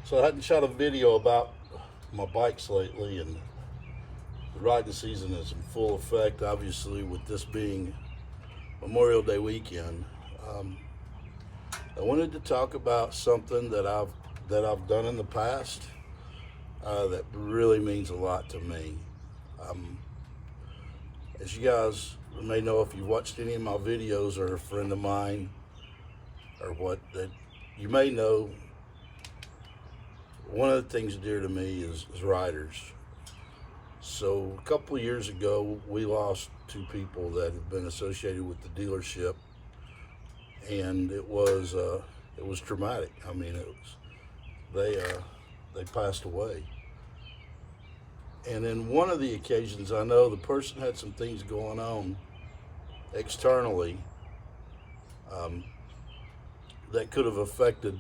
So I hadn't shot a video about my bikes lately, and the riding season is in full effect. Obviously, with this being Memorial Day weekend, um, I wanted to talk about something that I've done in the past that really means a lot to me. Um, as you guys may know, if you watched any of my videos or a friend of mine or what, that you may know, one of the things dear to me is riders. So a couple of years ago, we lost two people that had been associated with the dealership, and it was traumatic. I mean, it was they passed away. And in one of the occasions, I know the person had some things going on externally um, that could have affected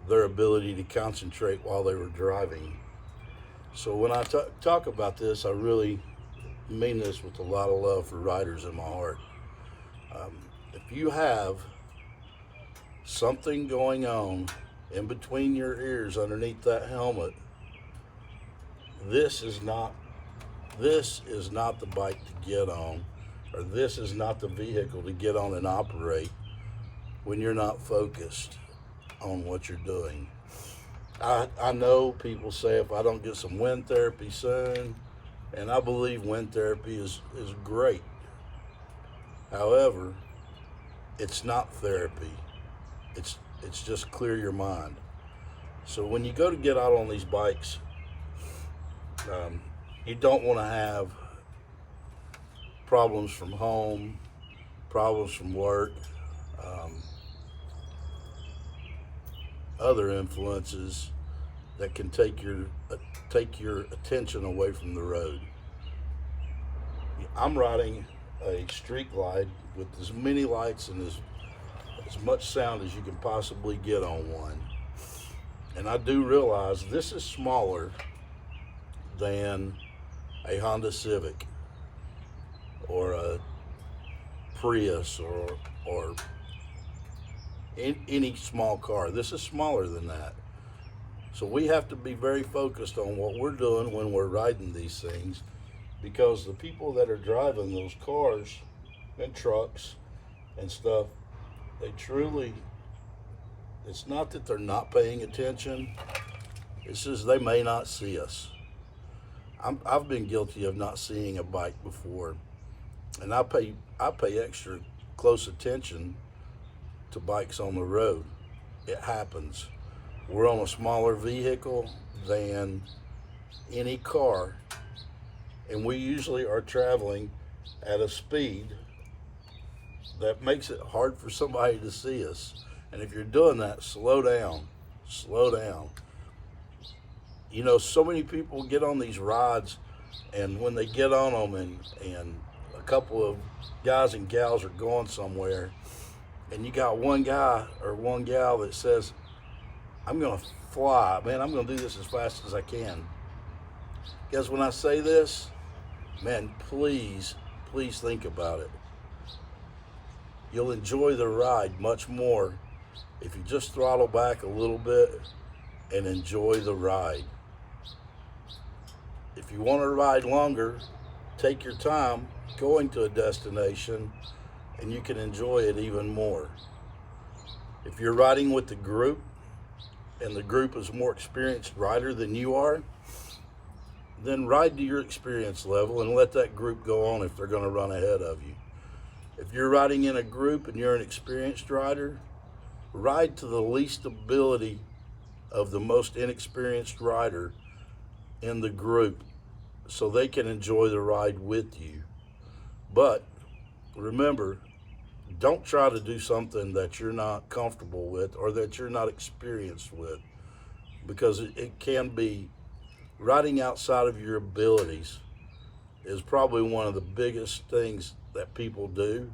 their ability to concentrate while they were driving. So when I talk about this, I really mean this with a lot of love for riders in my heart. Um, if you have something going on in between your ears underneath that helmet, this is not the bike to get on, or this is not the vehicle to get on and operate when you're not focused on what you're doing. I know people say if I don't get some wind therapy soon, and I believe wind therapy is great. However, it's not therapy. It's just clear your mind. So when you go to get out on these bikes, um, you don't want to have problems from home, problems from work, um, other influences that can take your attention away from the road. I'm riding a street glide with as many lights and as much sound as you can possibly get on one. And I do realize this is smaller than a Honda Civic or a Prius or any small car. This is smaller than that. So we have to be very focused on what we're doing when we're riding these things, because the people that are driving those cars and trucks and stuff, they truly, it's not that they're not paying attention, it's just they may not see us. I've been guilty of not seeing a bike before, and I pay extra close attention to bikes on the road. It happens. We're on a smaller vehicle than any car, and we usually are traveling at a speed that makes it hard for somebody to see us. And if you're doing that, slow down. Slow down. You know, so many people get on these rides, and when they get on them, and a couple of guys and gals are going somewhere, and you got one guy or one gal that says, I'm going to fly, man, I'm going to do this as fast as I can. Guys, when I say this, man, please think about it. You'll enjoy the ride much more if you just throttle back a little bit and enjoy the ride. If you want to ride longer, take your time going to a destination, and you can enjoy it even more. If you're riding with the group, and the group is a more experienced rider than you are, then ride to your experience level and let that group go on if they're going to run ahead of you. If you're riding in a group and you're an experienced rider, ride to the least ability of the most inexperienced rider in the group so they can enjoy the ride with you. But remember, don't try to do something that you're not comfortable with or that you're not experienced with, because it can be, riding outside of your abilities is probably one of the biggest things that people do.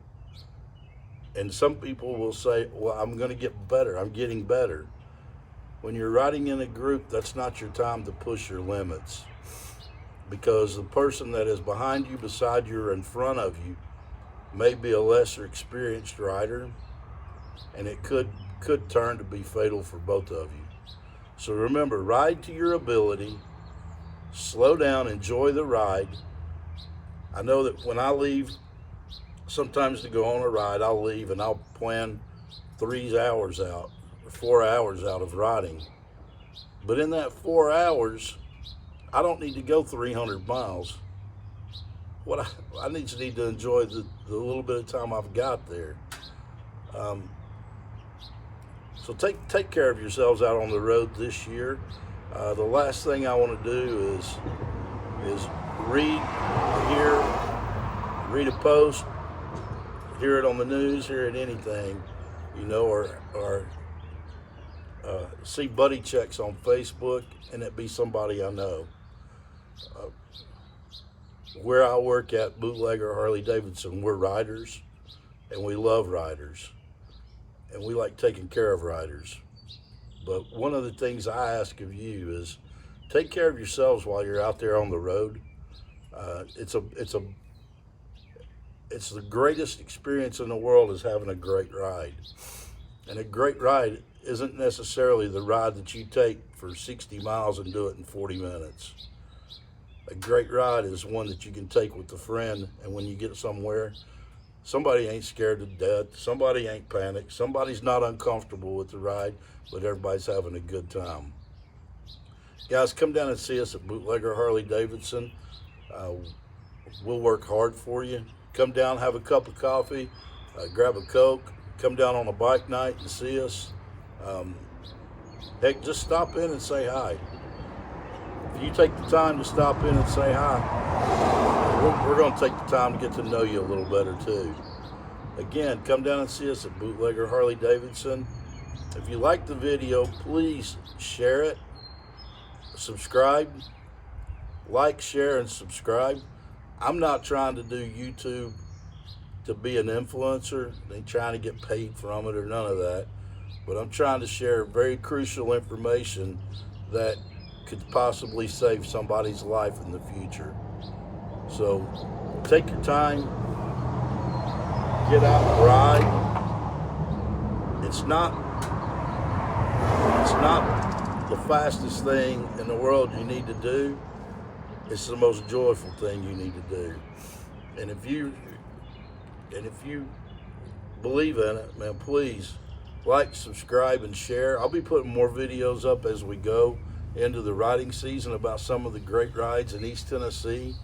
And some people will say, well, I'm going to get better, I'm getting better. When you're riding in a group, that's not your time to push your limits, because the person that is behind you, beside you, or in front of you may be a lesser experienced rider, and it could turn to be fatal for both of you. So remember, ride to your ability, slow down, enjoy the ride. I know that when I leave, sometimes to go on a ride, I'll leave and I'll plan 3 hours out, or 4 hours out of riding. But in that 4 hours, I don't need to go 300 miles. What I need to enjoy the little bit of time I've got there. So take care of yourselves out on the road this year. The last thing I want to do is read a post, hear it on the news, hear it anything, or see buddy checks on Facebook and it be somebody I know. Where I work at, Bootlegger Harley Davidson, we're riders and we love riders and we like taking care of riders. But one of the things I ask of you is take care of yourselves while you're out there on the road. It's the greatest experience in the world is having a great ride. And a great ride isn't necessarily the ride that you take for 60 miles and do it in 40 minutes. A great ride is one that you can take with a friend, and when you get somewhere, somebody ain't scared to death, somebody ain't panicked, somebody's not uncomfortable with the ride, but everybody's having a good time. Guys, come down and see us at Bootlegger Harley Davidson. We'll work hard for you. Come down, have a cup of coffee, grab a Coke, come down on a bike night and see us. Heck, just stop in and say hi. If you take the time to stop in and say hi, we're going to take the time to get to know you a little better too. Again, come down and see us at Bootlegger Harley Davidson. If you like the video, please share it, subscribe, like, share, and subscribe. I'm not trying to do YouTube to be an influencer. I ain't trying to get paid from it or none of that. But I'm trying to share very crucial information that could possibly save somebody's life in the future. So take your time, get out and ride. It's not the fastest thing in the world you need to do. It's the most joyful thing you need to do. And if you believe in it, man, please like, subscribe, and share. I'll be putting more videos up as we go into the riding season about some of the great rides in East Tennessee.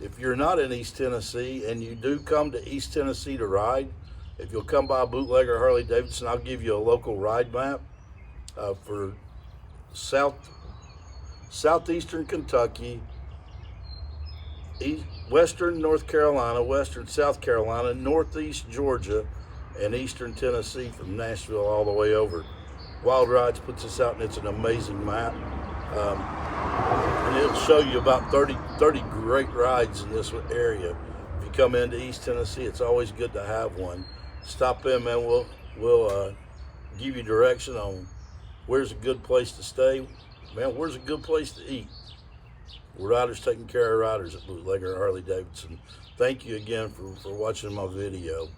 If you're not in East Tennessee and you do come to East Tennessee to ride, if you'll come by Bootlegger Harley Davidson, I'll give you a local ride map for southeastern Kentucky, western North Carolina, western South Carolina, northeast Georgia, and eastern Tennessee from Nashville all the way over. Wild Rides puts this out, and it's an amazing map. And it'll show you about 30 great rides in this area. If you come into East Tennessee, it's always good to have one. Stop in, man. We'll give you direction on where's a good place to stay. Man, where's a good place to eat. We're riders taking care of riders at Bootlegger Harley Davidson. Thank you again for watching my video.